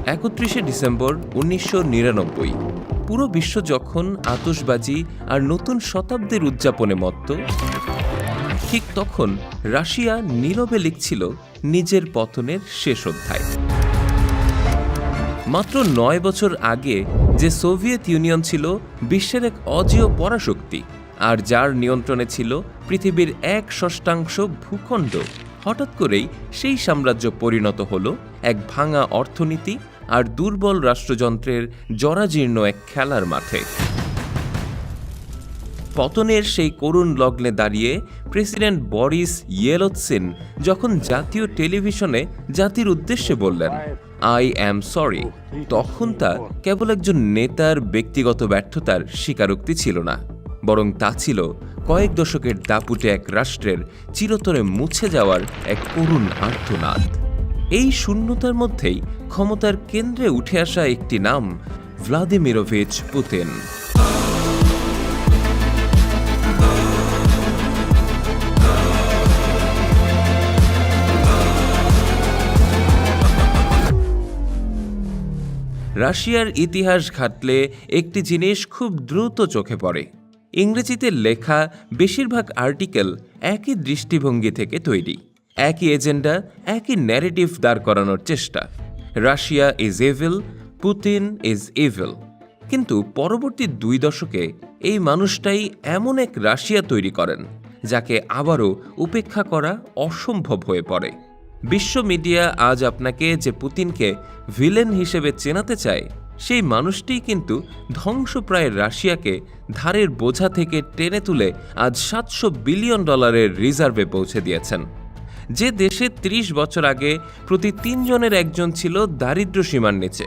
31শে December 1999। পুরো বিশ্ব যখন আতশবাজি আর নতুন শতাব্দীর উদযাপনে মত্ত, ঠিক তখন রাশিয়া নীরবে লিখছিল নিজের পতনের শেষ অধ্যায়। মাত্র 9 বছর আগে যে সোভিয়েত ইউনিয়ন ছিল বিশ্বের এক অজেয় পরাশক্তি, আর যার নিয়ন্ত্রণে ছিল পৃথিবীর 1/6 ভূখণ্ড, হঠাৎ করেই সেই সাম্রাজ্য পরিণত হল এক ভাঙা অর্থনীতি আর দুর্বল রাষ্ট্রযন্ত্রের জরাজীর্ণ এক খেলার মাঠে। পতনের সেই করুণ লগ্নে দাঁড়িয়ে প্রেসিডেন্ট বরিস ইয়েলৎসিন যখন জাতীয় টেলিভিশনে জাতির উদ্দেশ্যে বললেন, আই অ্যাম সরি, তখন তা কেবল একজন নেতার ব্যক্তিগত ব্যর্থতার স্বীকারোক্তি ছিল না, বরং তা ছিল কয়েক দশকের দাপুটে এক রাষ্ট্রের চিরতরে মুছে যাওয়ার এক করুণ আর্তনাদ। এই শূন্যতার মধ্যেই ক্ষমতার কেন্দ্রে উঠে আসা একটি নাম, ভ্লাদিমিরোভিচ পুতিন। রাশিয়ার ইতিহাস ঘাটলে একটি জিনিস খুব দ্রুত চোখে পড়ে। ইংরেজিতে লেখা বেশিরভাগ আর্টিকেল একই দৃষ্টিভঙ্গি থেকে তৈরি, একই এজেন্ডা, একই ন্যারেটিভ দাঁড় করানোর চেষ্টা। Russia is evil, Putin is evil. কিন্তু পরবর্তী 2 দশকে এই মানুষটাই এমন এক রাশিয়া তৈরি করেন যাকে আবারও উপেক্ষা করা অসম্ভব হয়ে পড়ে। বিশ্ব মিডিয়া আজ আপনাকে যে পুতিনকে ভিলেন হিসেবে চেনাতে চায়, সেই মানুষটিই কিন্তু ধ্বংসপ্রায় রাশিয়াকে ধারের বোঝা থেকে টেনে তুলে আজ $700 বিলিয়ন রিজার্ভে পৌঁছে দিয়েছেন। যে দেশে 30 বছর আগে প্রতি 3 জনের একজন ছিল দারিদ্র্য সীমার নিচে,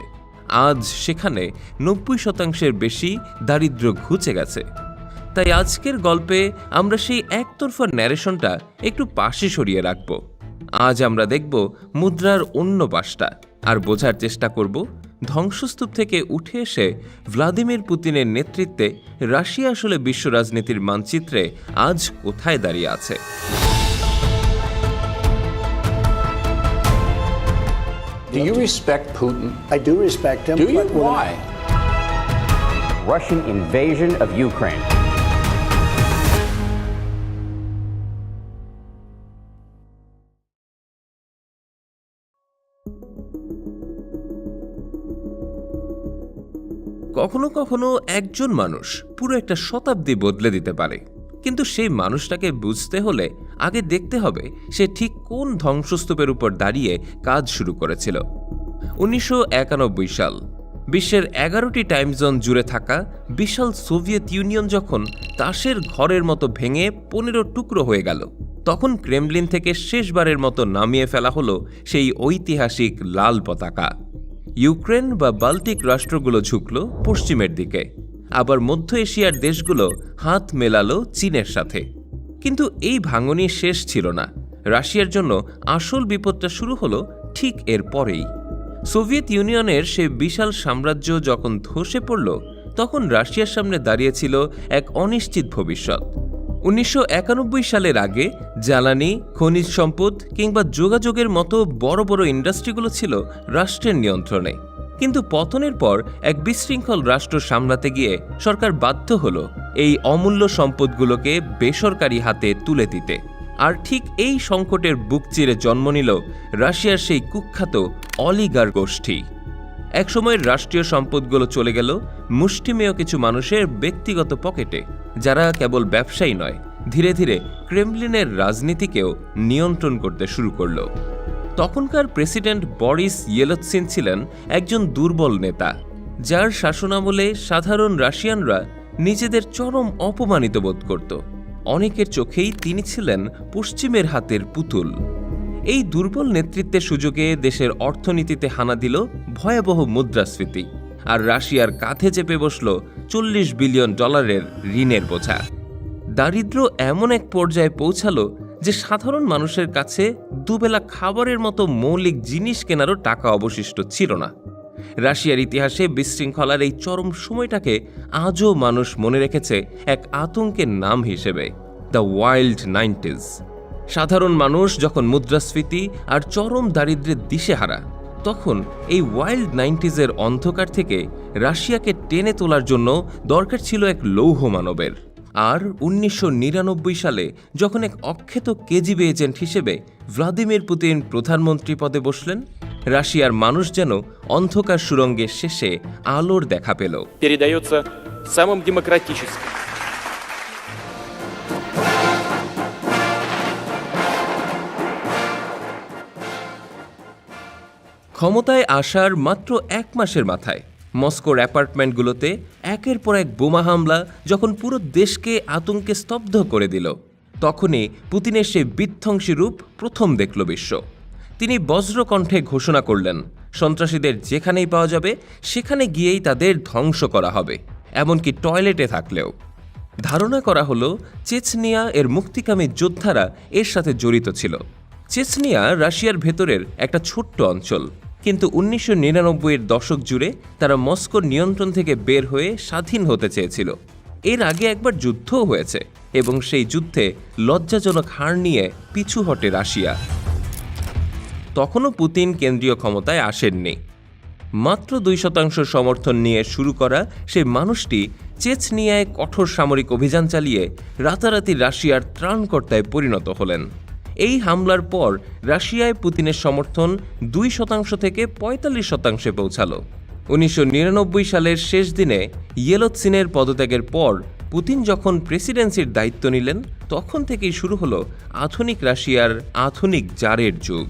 আজ সেখানে 90% বেশি দারিদ্র্য ঘুচে গেছে। তাই আজকের গল্পে আমরা সেই একতরফা ন্যারেশনটা একটু পাশে সরিয়ে রাখব। আজ আমরা দেখব মুদ্রার অন্য পাশটা, আর বোঝার চেষ্টা করব ধ্বংসস্তূপ থেকে উঠে এসে ভ্লাদিমির পুতিনের নেতৃত্বে রাশিয়া আসলে বিশ্ব রাজনীতির মানচিত্রে আজ কোথায় দাঁড়িয়ে আছে। Do you respect Putin? I do respect him. Do you? Why? Russian invasion of Ukraine. কখনো কখনো একজন মানুষ পুরো একটা শতাব্দী বদলে দিতে পারে, কিন্তু সেই মানুষটাকে বুঝতে হলে আগে দেখতে হবে সে ঠিক কোন ধ্বংসস্তূপের উপর দাঁড়িয়ে কাজ শুরু করেছিল। 1991 সাল, বিশ্বের 11টি টাইম জোন জুড়ে থাকা বিশাল সোভিয়েত ইউনিয়ন যখন তাসের ঘরের মতো ভেঙে 15 টুকরো হয়ে গেল, তখন ক্রেমলিন থেকে শেষবারের মতো নামিয়ে ফেলা হলো সেই ঐতিহাসিক লাল পতাকা। ইউক্রেন বা বাল্টিক রাষ্ট্রগুলো ঝুঁকল পশ্চিমের দিকে, আবার মধ্য এশিয়ার দেশগুলো হাত মেলালো চীনের সাথে। কিন্তু এই ভাঙনই শেষ ছিল না। রাশিয়ার জন্য আসল বিপদটা শুরু হলো ঠিক এর পরেই। সোভিয়েত ইউনিয়নের সে বিশাল সাম্রাজ্য যখন ধসে পড়ল, তখন রাশিয়ার সামনে দাঁড়িয়েছিল এক অনিশ্চিত ভবিষ্যৎ। 1991 সালের আগে জ্বালানি, খনিজ সম্পদ কিংবা যোগাযোগের মতো বড় বড় ইন্ডাস্ট্রিগুলো ছিল রাষ্ট্রের নিয়ন্ত্রণে। কিন্তু পতনের পর এক বিশৃঙ্খল রাষ্ট্র সামলাতে গিয়ে সরকার বাধ্য হল এই অমূল্য সম্পদগুলোকে বেসরকারি হাতে তুলে দিতে। আর ঠিক এই সংকটের বুক চিরে জন্ম নিল রাশিয়ার সেই কুখ্যাত অলিগার গোষ্ঠী। একসময়ের রাষ্ট্রীয় সম্পদগুলো চলে গেল মুষ্টিমেয় কিছু মানুষের ব্যক্তিগত পকেটে, যারা কেবল ব্যবসায়ী নয়, ধীরে ধীরে ক্রেমলিনের রাজনীতিকেও নিয়ন্ত্রণ করতে শুরু করল। তখনকার প্রেসিডেন্ট বরিস ইয়েলৎসিন ছিলেন একজন দুর্বল নেতা, যার শাসনামলে সাধারণ রাশিয়ানরা নিজেদের চরম অপমানিত বোধ করত। অনেকের চোখেই তিনি ছিলেন পশ্চিমের হাতের পুতুল। এই দুর্বল নেতৃত্বের সুযোগে দেশের অর্থনীতিতে হানা দিল ভয়াবহ মুদ্রাস্ফীতি, আর রাশিয়ার কাঁধে চেপে বসল $40 বিলিয়ন ঋণের বোঝা। দারিদ্র্য এমন এক পর্যায়ে পৌঁছালো যে সাধারণ মানুষের কাছে দুবেলা খাবারের মতো মৌলিক জিনিস কেনারও টাকা অবশিষ্ট ছিল না। রাশিয়ার ইতিহাসে বিশৃঙ্খলার এই চরম সময়টাকে আজও মানুষ মনে রেখেছে এক আতঙ্কের নাম হিসেবে, দ্য ওয়াইল্ড 90s। সাধারণ মানুষ যখন মুদ্রাস্ফীতি আর চরম দারিদ্র্যের দিশেহারা, তখন এই ওয়াইল্ড 90s অন্ধকার থেকে রাশিয়াকে টেনে তোলার জন্য দরকার ছিল এক লৌহ মানবের। আর 1999 সালে যখন এক অখ্যাত কেজিবি এজেন্ট হিসেবে ভ্লাদিমির পুতিন প্রধানমন্ত্রী পদে বসলেন, রাশিয়ার মানুষ যেন অন্ধকার সুড়ঙ্গের শেষে আলোর দেখা পেল। передается самым демократическим. ক্ষমতায় আসার মাত্র 1 মাসের মাথায় মস্কোর অ্যাপার্টমেন্টগুলোতে একের পর এক বোমা হামলা যখন পুরো দেশকে আতঙ্কে স্তব্ধ করে দিল, তখনই পুতিনের সেই বিধ্বংসী রূপ প্রথম দেখল বিশ্ব। তিনি বজ্রকণ্ঠে ঘোষণা করলেন, সন্ত্রাসীদের যেখানেই পাওয়া যাবে সেখানে গিয়েই তাদের ধ্বংস করা হবে, এমনকি টয়লেটে থাকলেও। ধারণা করা হলো চেচনিয়া এর মুক্তিকামী যোদ্ধারা এর সাথে জড়িত ছিল। চেচনিয়া রাশিয়ার ভেতরের একটা ছোট্ট অঞ্চল, কিন্তু 1999-এর দশক জুড়ে তারা মস্কোর নিয়ন্ত্রণ থেকে বের হয়ে স্বাধীন হতে চেয়েছিল। এর আগে একবার যুদ্ধও হয়েছে এবং সেই যুদ্ধে লজ্জাজনক হার নিয়ে পিছু হটে রাশিয়া। তখনও পুতিন কেন্দ্রীয় ক্ষমতায় আসেননি। মাত্র 2% সমর্থন নিয়ে শুরু করা সেই মানুষটি চেচনিয়ায় কঠোর সামরিক অভিযান চালিয়ে রাতারাতি রাশিয়ার ত্রাণকর্তায় পরিণত হলেন। এই হামলার পর রাশিয়ায় পুতিনের সমর্থন 2% থেকে 45%-এ পৌঁছালো। 1999 সালের শেষ দিনে ইয়েলৎসিনের পদত্যাগের পর পুতিন যখন প্রেসিডেন্সির দায়িত্ব নিলেন, তখন থেকেই শুরু হলো আধুনিক রাশিয়ার আধুনিক জারের যুগ।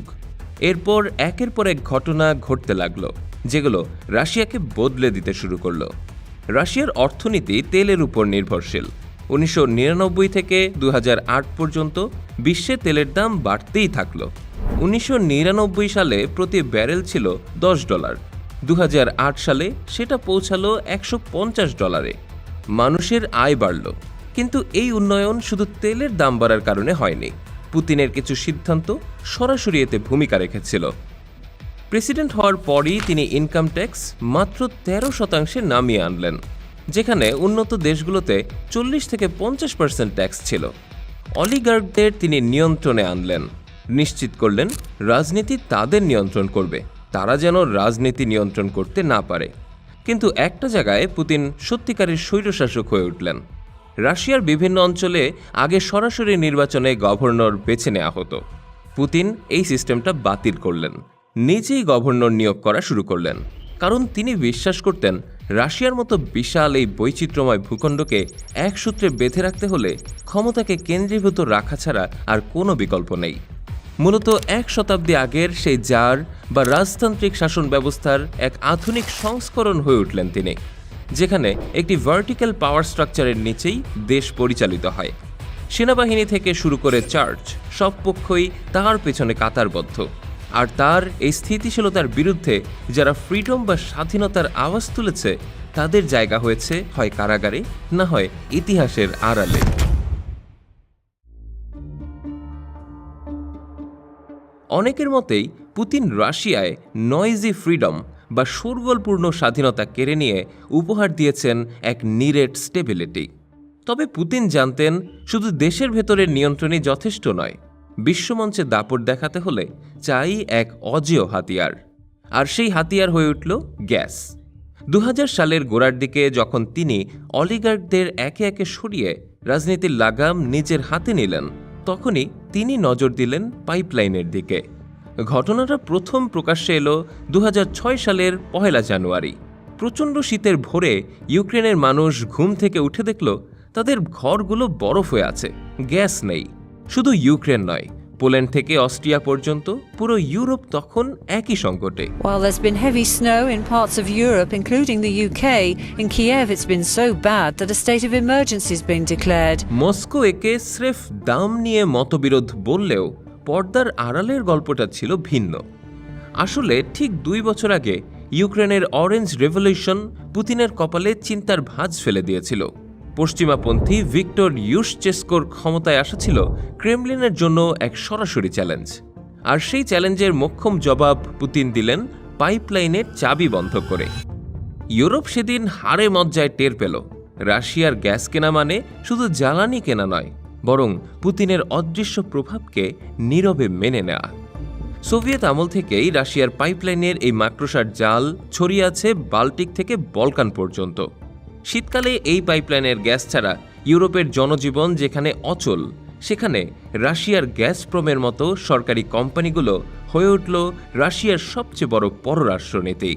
এরপর একের পর এক ঘটনা ঘটতে লাগলো, যেগুলো রাশিয়াকে বদলে দিতে শুরু করলো। রাশিয়ার অর্থনীতি তেলের উপর নির্ভরশীল। 1999 থেকে 2008 পর্যন্ত বিশ্বে তেলের দাম বাড়তেই থাকলো। 1999 সালে প্রতি ব্যারেল ছিল $10, 2008 সালে সেটা পৌঁছালো $150। মানুষের আয় বাড়ল, কিন্তু এই উন্নয়ন শুধু তেলের দাম বাড়ার কারণে হয়নি। পুতিনের কিছু সিদ্ধান্ত সরাসরি এতে ভূমিকা রেখেছিল। প্রেসিডেন্ট হওয়ার পরই তিনি ইনকাম ট্যাক্স মাত্র 13%-এ নামিয়ে আনলেন, যেখানে উন্নত দেশগুলোতে 40 থেকে 50% ট্যাক্স ছিল। অলিগার্কদের তিনি নিয়ন্ত্রণে আনলেন, নিশ্চিত করলেন রাজনীতি তাদের নিয়ন্ত্রণ করবে, তারা যেন রাজনীতি নিয়ন্ত্রণ করতে না পারে। কিন্তু একটা জায়গায় পুতিন সত্যিকারের স্বৈরশাসক হয়ে উঠলেন। রাশিয়ার বিভিন্ন অঞ্চলে আগে সরাসরি নির্বাচনে গভর্নর বেছে নেওয়া হতো। পুতিন এই সিস্টেমটা বাতিল করলেন, নিজেই গভর্নর নিয়োগ করা শুরু করলেন, কারণ তিনি বিশ্বাস করতেন রাশিয়ার মতো বিশাল এই বৈচিত্র্যময় ভূখণ্ডকে এক সূত্রে বেঁধে রাখতে হলে ক্ষমতাকে কেন্দ্রীভূত রাখা ছাড়া আর কোনো বিকল্প নেই। মূলত 1 শতাব্দী আগের সেই জার বা রাজতান্ত্রিক শাসন ব্যবস্থার এক আধুনিক সংস্করণ হয়ে উঠলেন তিনি, যেখানে একটি ভার্টিক্যাল পাওয়ার স্ট্রাকচারের নিচেই দেশ পরিচালিত হয়। সেনাবাহিনী থেকে শুরু করে চার্চ, সব পক্ষই তার পেছনে কাতারবদ্ধ। আর তার এই স্থিতিশীলতার বিরুদ্ধে যারা ফ্রিডম বা স্বাধীনতার আওয়াজ তুলেছে, তাদের জায়গা হয়েছে হয় কারাগারে, না হয় ইতিহাসের আড়ালে। অনেকের মতেই পুতিন রাশিয়ায় নয়েজি ফ্রিডম বা শোরগোলপূর্ণ স্বাধীনতা কেড়ে নিয়ে উপহার দিয়েছেন এক নিরেট স্টেবিলিটি। তবে পুতিন জানতেন শুধু দেশের ভেতরের নিয়ন্ত্রণই যথেষ্ট নয়, বিশ্বমঞ্চে দাপট দেখাতে হলে চাই এক অজেয় হাতিয়ার। আর সেই হাতিয়ার হয়ে উঠল গ্যাস। 2000 সালের গোড়ার দিকে যখন তিনি অলিগার্কদের একে একে সরিয়ে রাজনীতির লাগাম নিজের হাতে নিলেন, তখনই তিনি নজর দিলেন পাইপলাইনের দিকে। ঘটনাটা প্রথম প্রকাশ্যে এলো 2006 সালের 1 জানুয়ারি। প্রচণ্ড শীতের ভোরে ইউক্রেনের মানুষ ঘুম থেকে উঠে দেখল তাদের ঘরগুলো বরফ হয়ে আছে, গ্যাস নেই। শুধু ইউক্রেন নয়, পোল্যান্ড থেকে অস্ট্রিয়া পর্যন্ত পুরো ইউরোপ তখন একই সংকটে। While there's been heavy snow in parts of Europe, including the UK, in Kiev it's been so bad that a state of emergency has been declared. Moscow একে স্রেফ দাম নিয়ে মতবিরোধ বললেও পর্দার আড়ালের গল্পটা ছিল ভিন্ন। আসলে ঠিক 2 বছর আগে ইউক্রেনের অরেঞ্জ রেভলিউশন পুতিনের কপালে চিন্তার ভাঁজ ফেলে দিয়েছিল। পশ্চিমাপন্থী ভিক্টর ইউশচেস্কোর ক্ষমতায় আসা ছিল ক্রেমলিনের জন্য এক সরাসরি চ্যালেঞ্জ। আর সেই চ্যালেঞ্জের মোক্ষম জবাব পুতিন দিলেন পাইপলাইনের চাবি বন্ধ করে। ইউরোপ সেদিন হাড়ে মজ্জায় টের পেল রাশিয়ার গ্যাস কেনা মানে শুধু জ্বালানি কেনা নয়, বরং পুতিনের অদৃশ্য প্রভাবকে নীরবে মেনে নেওয়া। সোভিয়েত আমল থেকেই রাশিয়ার পাইপলাইনের এই মাকড়সার জাল ছড়িয়ে আছে বাল্টিক থেকে বলকান পর্যন্ত। শীতকালে এই পাইপলাইনের গ্যাস ছাড়া ইউরোপের জনজীবন যেখানে অচল, সেখানে রাশিয়ার গ্যাসপ্রমের মতো সরকারি কোম্পানিগুলো হয়ে উঠল রাশিয়ার সবচেয়ে বড় পররাষ্ট্রনীতি।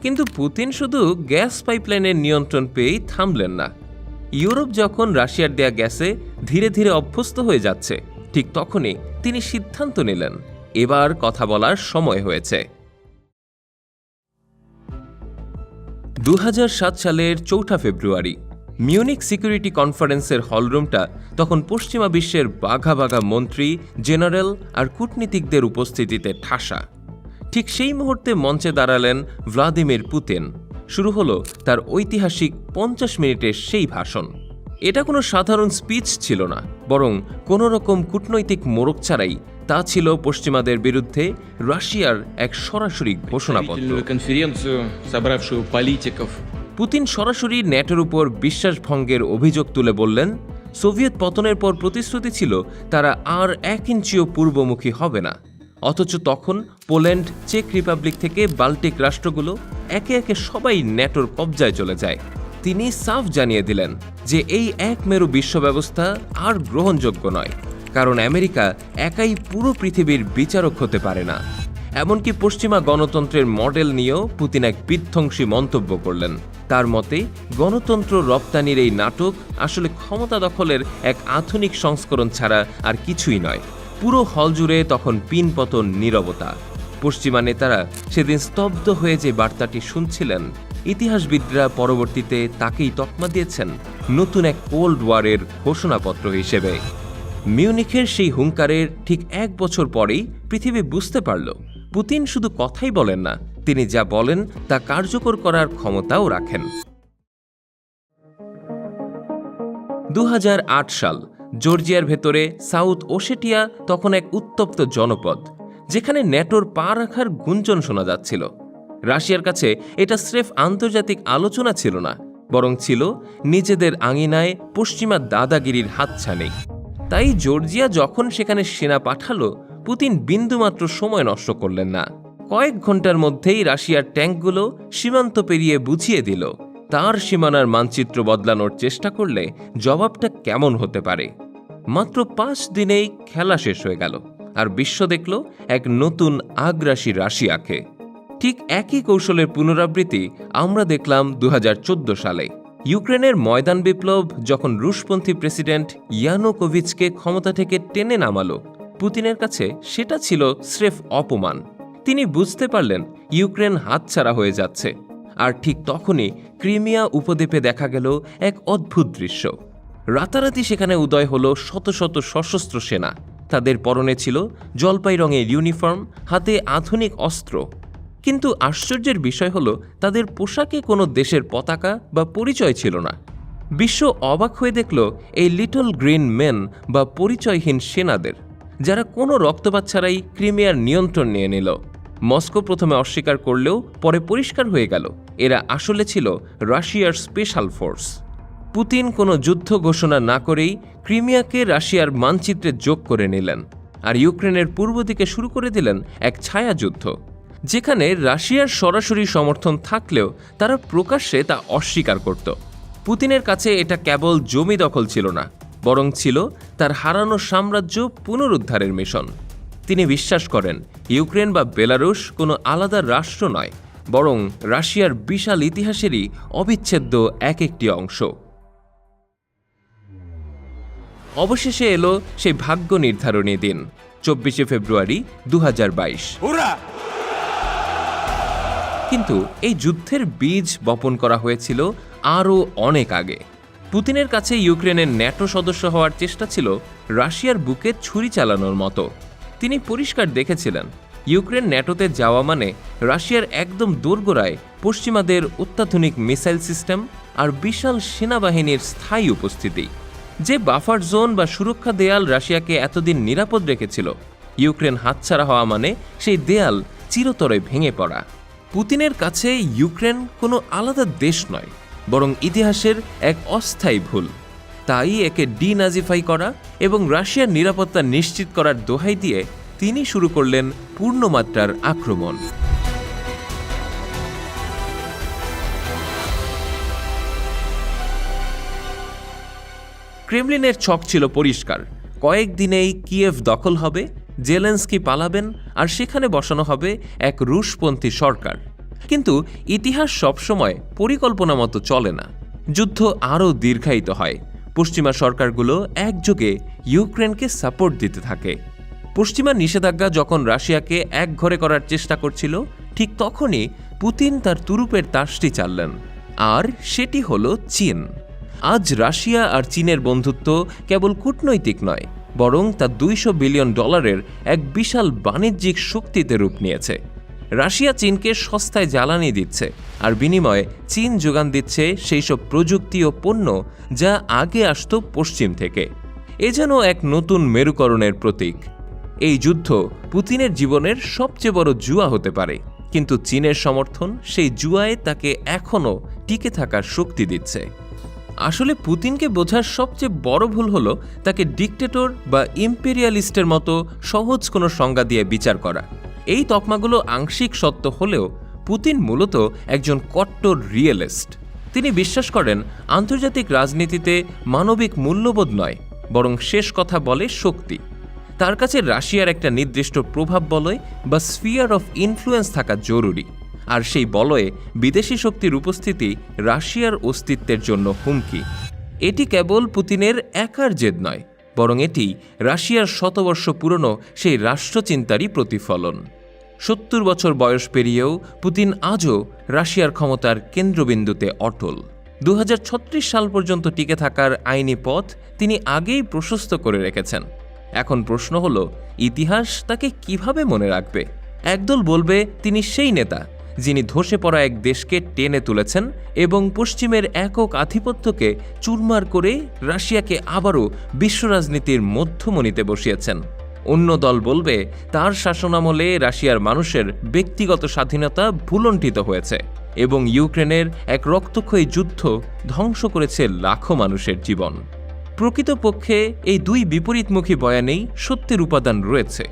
কিন্তু পুতিন শুধু গ্যাস পাইপলাইনের নিয়ন্ত্রণ পেয়েই থামলেন না। ইউরোপ যখন রাশিয়ার দেয়া গ্যাসে ধীরে ধীরে অভ্যস্ত হয়ে যাচ্ছে, ঠিক তখনই তিনি সিদ্ধান্ত নিলেন এবার কথা বলার সময় হয়েছে। 2007 সালের 4 ফেব্রুয়ারি মিউনিক সিকিউরিটি কনফারেন্সের হলরুমটা তখন পশ্চিমা বিশ্বের বাঘা বাঘা মন্ত্রী, জেনারেল আর কূটনীতিকদের উপস্থিতিতে ঠাসা। ঠিক সেই মুহূর্তে মঞ্চে দাঁড়ালেন ভ্লাদিমির পুতিন। শুরু হলো তার ঐতিহাসিক 50 মিনিটের সেই ভাষণ। এটা কোনো সাধারণ স্পিচ ছিল না, বরং কোনো রকম কূটনৈতিক মোড়ক ছাড়াই তা ছিল পশ্চিমাদের বিরুদ্ধে রাশিয়ার এক সরাসরি ঘোষণাপত্র। конференцию, собравшую политиков. পুতিন সরাসরি ন্যাটোর উপর বিশ্বাসভঙ্গের অভিযোগ তুলে বললেন, সোভিয়েত পতনের পর প্রতিশ্রুতি ছিল তারা আর 1 ইঞ্চিও পূর্বমুখী হবে না। অথচ তখন পোল্যান্ড, চেক রিপাবলিক থেকে বাল্টিক রাষ্ট্রগুলো একে একে সবাই ন্যাটোর কবজায় চলে যায়। তিনি সাফ জানিয়ে দিলেন যে এই এক মেরু বিশ্ব ব্যবস্থা আর গ্রহণযোগ্য নয়, কারণ আমেরিকা একাই পুরো পৃথিবীর বিচারক হতে পারে না। এমনকি পশ্চিমা গণতন্ত্রের মডেল নিয়েও পুতিন এক বিধ্বংসী মন্তব্য করলেন। তার মতে গণতন্ত্র রপ্তানির এই নাটক আসলে ক্ষমতা দখলের এক আধুনিক সংস্করণ ছাড়া আর কিছুই নয়। পুরো হল জুড়ে তখন পিনপতন নীরবতা। পশ্চিমা নেতারা সেদিন স্তব্ধ হয়ে যে বার্তাটি শুনছিলেন, ইতিহাসবিদরা পরবর্তীতে তাকেই তকমা দিয়েছেন নতুন এক কোল্ড ওয়ারের ঘোষণাপত্র হিসেবে। মিউনিখের সেই হুঙ্কারের ঠিক 1 বছর পরেই পৃথিবী বুঝতে পারল পুতিন শুধু কথাই বলেন না, তিনি যা বলেন তা কার্যকর করার ক্ষমতাও রাখেন। 2008 সাল, জর্জিয়ার ভেতরে সাউথ ওশেটিয়া তখন এক উত্তপ্ত জনপদ, যেখানে ন্যাটোর পা রাখার গুঞ্জন শোনা যাচ্ছিল। রাশিয়ার কাছে এটা স্রেফ আন্তর্জাতিক আলোচনা ছিল না, বরং ছিল নিজেদের আঙিনায় পশ্চিমা দাদাগিরির হাতছানি। তাই জর্জিয়া যখন সেখানে সেনা পাঠালো, পুতিন বিন্দুমাত্র সময় নষ্ট করলেন না। কয়েক ঘন্টার মধ্যেই রাশিয়ার ট্যাঙ্কগুলো সীমান্ত পেরিয়ে বুঝিয়ে দিল তার সীমানার মানচিত্র বদলানোর চেষ্টা করলে জবাবটা কেমন হতে পারে। মাত্র 5 দিনেই খেলা শেষ হয়ে গেল, আর বিশ্ব দেখল এক নতুন আগ্রাসী রাশিয়াকে। ঠিক একই কৌশলের পুনরাবৃত্তি আমরা দেখলাম 2014 সালে। ইউক্রেনের ময়দান বিপ্লব যখন রুশপন্থী প্রেসিডেন্ট ইয়ানুকোভিচকে ক্ষমতা থেকে টেনে নামালো, পুতিনের কাছে সেটা ছিল স্রেফ অপমান। তিনি বুঝতে পারলেন ইউক্রেন হাতছাড়া হয়ে যাচ্ছে। আর ঠিক তখনই ক্রিমিয়া উপদ্বীপে দেখা গেল এক অদ্ভুত দৃশ্য। রাতারাতি সেখানে উদয় হলো শত শত সশস্ত্র সেনা। তাদের পরনে ছিল জলপাই রঙের ইউনিফর্ম, হাতে আধুনিক অস্ত্র। কিন্তু আশ্চর্যের বিষয় হলো তাদের পোশাকে কোনো দেশের পতাকা বা পরিচয় ছিল না। বিশ্ব অবাক হয়ে দেখল এই লিটল গ্রিন মেন বা পরিচয়হীন সেনাদের, যারা কোনো রক্তপাত ছাড়াই ক্রিমিয়ার নিয়ন্ত্রণ নিয়ে নিল। মস্কো প্রথমে অস্বীকার করলেও পরে পরিষ্কার হয়ে গেল এরা আসলে ছিল রাশিয়ার স্পেশাল ফোর্স। পুতিন কোনো যুদ্ধ ঘোষণা না করেই ক্রিমিয়াকে রাশিয়ার মানচিত্রে যোগ করে নিলেন, আর ইউক্রেনের পূর্ব দিকে শুরু করে দিলেন এক ছায়াযুদ্ধ, যেখানে রাশিয়ার সরাসরি সমর্থন থাকলেও তারা প্রকাশ্যে তা অস্বীকার করত। পুতিনের কাছে এটা কেবল জমি দখল ছিল না, বরং ছিল তার হারানো সাম্রাজ্য পুনরুদ্ধারের মিশন। তিনি বিশ্বাস করেন ইউক্রেন বা বেলারুশ কোনো আলাদা রাষ্ট্র নয়, বরং রাশিয়ার বিশাল ইতিহাসেরই অবিচ্ছেদ্য একটি অংশ। অবশেষে এলো সেই ভাগ্য নির্ধারণী দিন, 24 ফেব্রুয়ারি 2022। কিন্তু এই যুদ্ধের বীজ বপন করা হয়েছিল আরও অনেক আগে। পুতিনের কাছে ইউক্রেনের ন্যাটো সদস্য হওয়ার চেষ্টা ছিল রাশিয়ার বুকে ছুরি চালানোর মতো। তিনি পরিষ্কার দেখেছিলেন ইউক্রেন ন্যাটোতে যাওয়া মানে রাশিয়ার একদম দোরগোড়ায় পশ্চিমাদের অত্যাধুনিক মিসাইল সিস্টেম আর বিশাল সেনাবাহিনীর স্থায়ী উপস্থিতি। যে বাফার জোন বা সুরক্ষা দেয়াল রাশিয়াকে এতদিন নিরাপদ রেখেছিল, ইউক্রেন হাতছাড়া হওয়া মানে সেই দেয়াল চিরতরে ভেঙে পড়া। পুতিনের কাছে ইউক্রেন কোনো আলাদা দেশ নয়, বরং ইতিহাসের এক অস্থায়ী ভুল। তাই একে ডিনাজিফাই করা এবং রাশিয়ার নিরাপত্তা নিশ্চিত করার দোহাই দিয়ে তিনি শুরু করলেন পূর্ণমাত্রার আক্রমণ। ক্রেমলিনের ছক ছিল পরিষ্কার, কয়েকদিনেই কিয়েভ দখল হবে, জেলেন্সকি পালাবেন, আর সেখানে বসানো হবে এক রুশপন্থী সরকার। কিন্তু ইতিহাস সবসময় পরিকল্পনা মতো চলে না। যুদ্ধ আরও দীর্ঘায়িত হয়। পশ্চিমা সরকারগুলো একযোগে ইউক্রেনকে সাপোর্ট দিতে থাকে। পশ্চিমা নিষেধাজ্ঞা যখন রাশিয়াকে একঘরে করার চেষ্টা করছিল, ঠিক তখনই পুতিন তার তুরুপের তাসটি চাললেন, আর সেটি হল চীন। আজ রাশিয়া আর চীনের বন্ধুত্ব কেবল কূটনৈতিক নয়, বরং তা $200 বিলিয়ন এক বিশাল বাণিজ্যিক শক্তিতে রূপ নিয়েছে। রাশিয়া চীনকে সস্তায় জ্বালানি দিচ্ছে, আর বিনিময়ে চীন যোগান দিচ্ছে সেই সব প্রযুক্তি ও পণ্য যা আগে আসত পশ্চিম থেকে। এ যেন এক নতুন মেরুকরণের প্রতীক। এই যুদ্ধ পুতিনের জীবনের সবচেয়ে বড় জুয়া হতে পারে, কিন্তু চীনের সমর্থন সেই জুয়ায় তাকে এখনও টিকে থাকার শক্তি দিচ্ছে। আসলে পুতিনকে বোঝার সবচেয়ে বড় ভুল হলো তাকে ডিকটেটর বা ইম্পেরিয়ালিস্টের মতো সহজ কোনো সংজ্ঞা দিয়ে বিচার করা। এই তকমাগুলো আংশিক সত্য হলেও পুতিন মূলত একজন কট্টর রিয়েলিস্ট। তিনি বিশ্বাস করেন আন্তর্জাতিক রাজনীতিতে মানবিক মূল্যবোধ নয়, বরং শেষ কথা বলে শক্তি। তার কাছে রাশিয়ার একটা নির্দিষ্ট প্রভাব বলয় বা স্ফিয়ার অফ ইনফ্লুয়েন্স থাকা জরুরি, আর সেই বলয়ে বিদেশি শক্তির উপস্থিতি রাশিয়ার অস্তিত্বের জন্য হুমকি। এটি কেবল পুতিনের একার জেদ নয়, বরং এটি রাশিয়ার শতবর্ষ পুরনো সেই রাষ্ট্রচিন্তারই প্রতিফলন। 70 বছর বয়স পেরিয়েও পুতিন আজও রাশিয়ার ক্ষমতার কেন্দ্রবিন্দুতে অটল। 2036 সাল পর্যন্ত টিকে থাকার আইনি পথ তিনি আগেই প্রশস্ত করে রেখেছেন। এখন প্রশ্ন হল, ইতিহাস তাকে কিভাবে মনে রাখবে? একদল বলবে তিনি সেই নেতা যিনি ধসে পড়া এক দেশকে টেনে তুলেছেন এবং পশ্চিমের একক আধিপত্যকে চুরমার করে রাশিয়াকে আবারও বিশ্ব রাজনীতির মধ্যমণিতে বসিয়েছেন। অন্য দল বলবে তার শাসনামলে রাশিয়ার মানুষের ব্যক্তিগত স্বাধীনতা ভুলণ্ঠিত হয়েছে এবং ইউক্রেনের এক রক্তক্ষয়ী যুদ্ধ ধ্বংস করেছে লাখো মানুষের জীবন। প্রকৃতপক্ষে এই দুই বিপরীতমুখী বয়ানেই সত্যের উপাদান রয়েছে,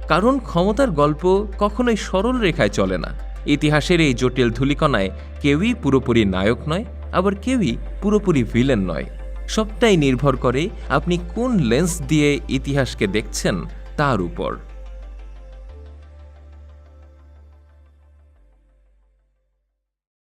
কারণ ক্ষমতার গল্প কখনোই সরল রেখায় চলে না। ইতিহাসের এই জটিল ধূলিকণায় কেউই পুরোপুরি নায়ক নয়, আবার কেউই পুরোপুরি ভিলেন নয়। সবটাই নির্ভর করে আপনি কোন লেন্স দিয়ে ইতিহাসকে দেখছেন তার উপর।